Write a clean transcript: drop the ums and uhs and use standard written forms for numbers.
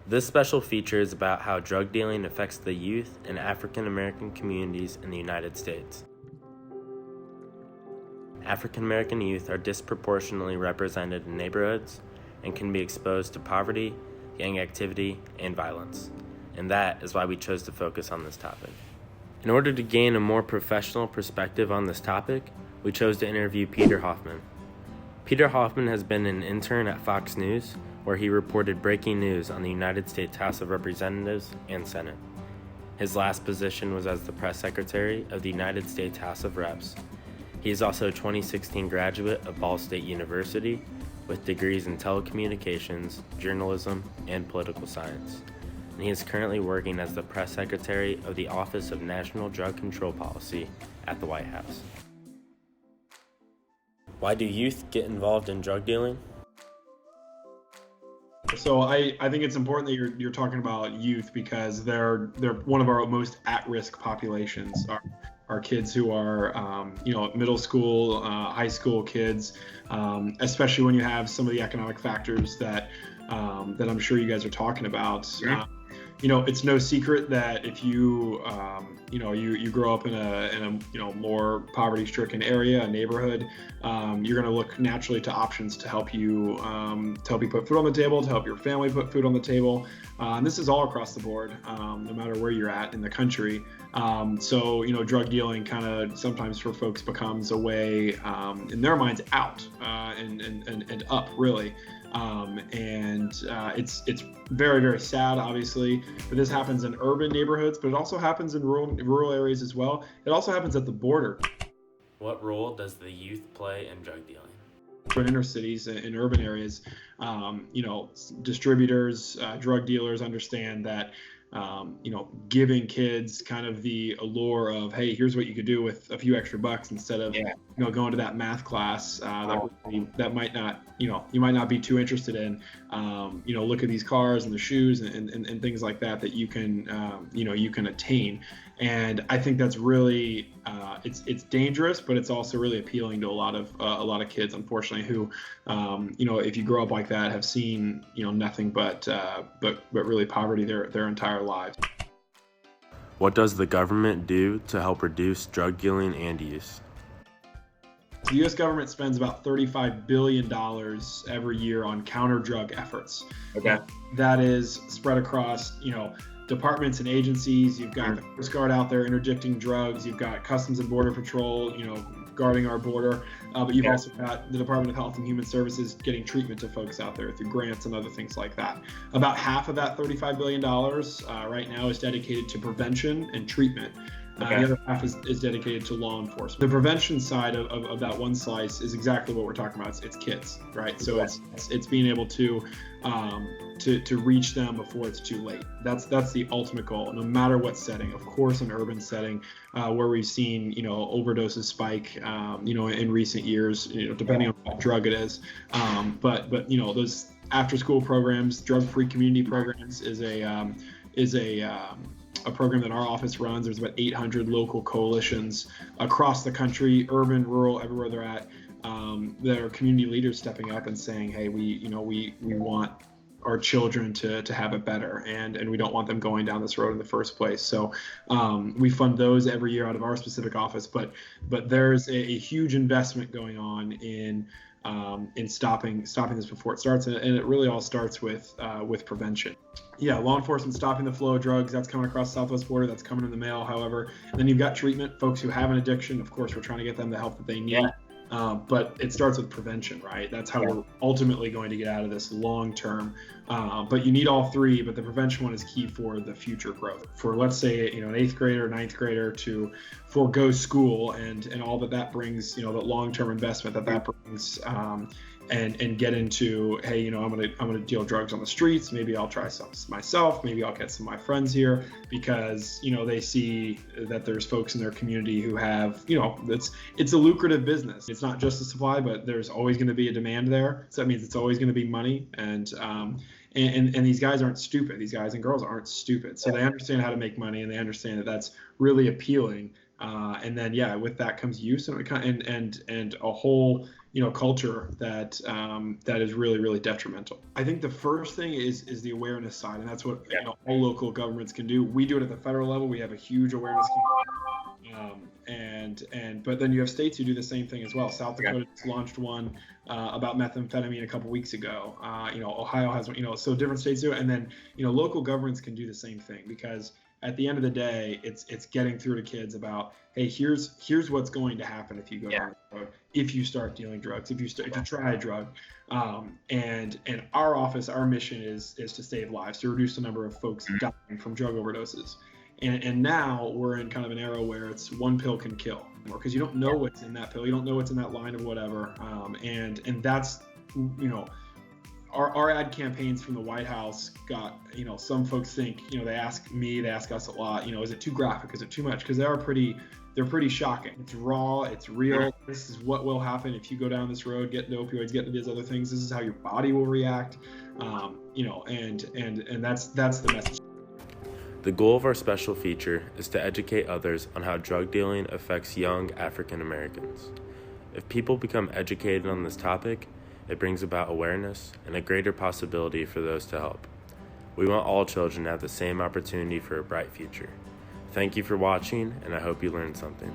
This special feature is about how drug dealing affects the youth and African American communities in the United States. African American youth are disproportionately represented in neighborhoods and can be exposed to poverty, gang activity, and violence. And that is why we chose to focus on this topic. In order to gain a more professional perspective on this topic, we chose to interview Peter Hoffman. Peter Hoffman has been an intern at Fox News, where he reported breaking news on the United States House of Representatives and Senate. His last position was as the press secretary of the United States House of Reps. He is also a 2016 graduate of Ball State University with degrees in telecommunications, journalism, and political science. And he is currently working as the press secretary of the Office of National Drug Control Policy at the White House. Why do youth get involved in drug dealing? So I think it's important that you're talking about youth because they're one of our most at-risk populations. Our kids who are middle school, high school kids, especially when you have some of the economic factors that I'm sure you guys are talking about. It's no secret that if you grow up in a more poverty-stricken area, a neighborhood, you're going to look naturally to options to help you put food on the table, to help your family put food on the table. And this is all across the board, no matter where you're at in the country. So drug dealing kind of sometimes for folks becomes a way in their minds out and up really. It's very, very sad, obviously, but this happens in urban neighborhoods, but it also happens in rural areas as well. It also happens at the border. What role does the youth play in drug dealing? In inner cities, in urban areas, distributors, drug dealers understand that giving kids kind of the allure of, hey, here's what you could do with a few extra bucks instead of, going to that math class that might not, you might not be too interested in. Look at these cars and the shoes and things like that you can, you can attain. And I think that's really, it's dangerous, but it's also really appealing to a lot of kids, unfortunately, who, if you grow up like that, have seen, nothing but really poverty their entire lives. What does the government do to help reduce drug dealing and use? The U.S. government spends about $35 billion every year on counter drug efforts. Okay. That is spread across, departments and agencies. You've got the Coast Guard out there interdicting drugs. You've got Customs and Border Patrol, guarding our border. But you've also got the Department of Health and Human Services getting treatment to folks out there through grants and other things like that. About half of that $35 billion right now is dedicated to prevention and treatment. The other half is dedicated to law enforcement. The prevention side of that one slice is exactly what we're talking about. It's kids, right? So it's being able to reach them before it's too late. That's the ultimate goal, no matter what setting. Of course, an urban setting where we've seen overdoses spike, in recent years, depending on what drug it is. But those after-school programs, drug-free community programs is a program that our office runs. There's about 800 local coalitions across the country, urban, rural, everywhere they're at. There are community leaders stepping up and saying, hey, we want our children to have it better, and we don't want them going down this road in the first place. So we fund those every year out of our specific office, but there's a huge investment going on in stopping this before it starts, and it really all starts with prevention. Law enforcement stopping the flow of drugs, that's coming across the southwest border, that's coming in the mail, however. And then you've got treatment, folks who have an addiction. Of course, we're trying to get them the help that they need. But it starts with prevention, right? That's how we're ultimately going to get out of this long term. But you need all three, but the prevention one is key for the future growth. For, let's say, an 8th grader, 9th grader to forego school and all that brings, the long-term investment that brings, and get into, hey, I'm gonna deal drugs on the streets. Maybe I'll try some myself. Maybe I'll get some of my friends here because they see that there's folks in their community who have, it's a lucrative business. It's not just a supply, but there's always going to be a demand there. So that means it's always going to be money. And these guys aren't stupid. These guys and girls aren't stupid. So they understand how to make money, and they understand that that's really appealing. And then with that comes use and a whole culture that that is really, really detrimental. I think the first thing is the awareness side, and that's what all local governments can do. We do it at the federal level. We have a huge awareness campaign, but then you have states who do the same thing as well. South Dakota just launched one about methamphetamine a couple weeks ago. Ohio has one. So different states do it, and then local governments can do the same thing, because at the end of the day, it's getting through to kids about, hey, here's what's going to happen if you go down the road, if you start dealing drugs, if you try a drug, and our office, our mission is to save lives, to reduce the number of folks dying from drug overdoses. And now we're in kind of an era where it's one pill can kill, because you don't know what's in that pill, you don't know what's in that line of whatever, and that's Our ad campaigns from the White House got, some folks think, they ask us a lot, is it too graphic? Is it too much? Because they're pretty shocking. It's raw, it's real. This is what will happen if you go down this road, get into opioids, get into these other things. This is how your body will react, and that's the message. The goal of our special feature is to educate others on how drug dealing affects young African Americans. If people become educated on this topic, it brings about awareness and a greater possibility for those to help. We want all children to have the same opportunity for a bright future. Thank you for watching, and I hope you learned something.